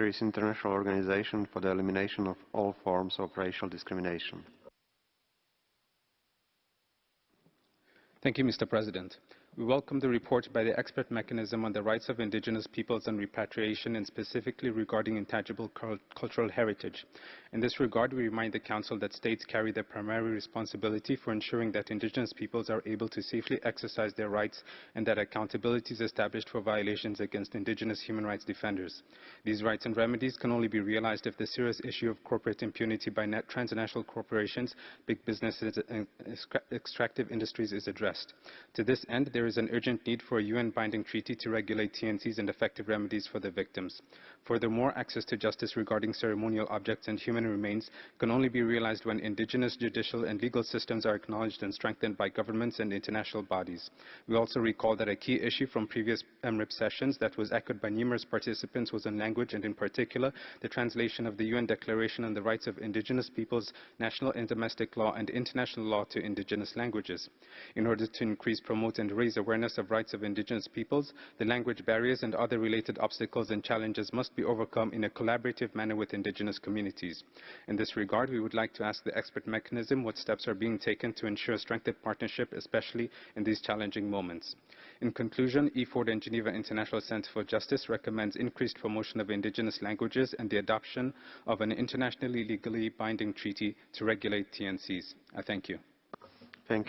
is international organization for the elimination of all forms of racial discrimination. Thank you, Mr. President. We welcome the report by the expert mechanism on the rights of indigenous peoples and repatriation, and specifically regarding intangible cultural heritage. In this regard, we remind the Council that states carry the primary responsibility for ensuring that indigenous peoples are able to safely exercise their rights and that accountability is established for violations against indigenous human rights defenders. These rights and remedies can only be realized if the serious issue of corporate impunity by transnational corporations, big businesses, and extractive industries is addressed. To this end, there is an urgent need for a UN-binding treaty to regulate TNCs and effective remedies for the victims. Furthermore, access to justice regarding ceremonial objects and human remains can only be realized when indigenous judicial and legal systems are acknowledged and strengthened by governments and international bodies. We also recall that a key issue from previous EMRIP sessions that was echoed by numerous participants was on language, and in particular, the translation of the UN Declaration on the Rights of Indigenous Peoples, national and domestic law, and international law to indigenous languages. In order to increase, promote, and raise awareness of rights of indigenous peoples, the language barriers and other related obstacles and challenges must be overcome in a collaborative manner with indigenous communities. In this regard, we would like to ask the expert mechanism what steps are being taken to ensure strengthened partnership, especially in these challenging moments. In conclusion, EFORD and Geneva International Center for Justice recommends increased promotion of indigenous languages and the adoption of an internationally legally binding treaty to regulate TNCs. I thank you.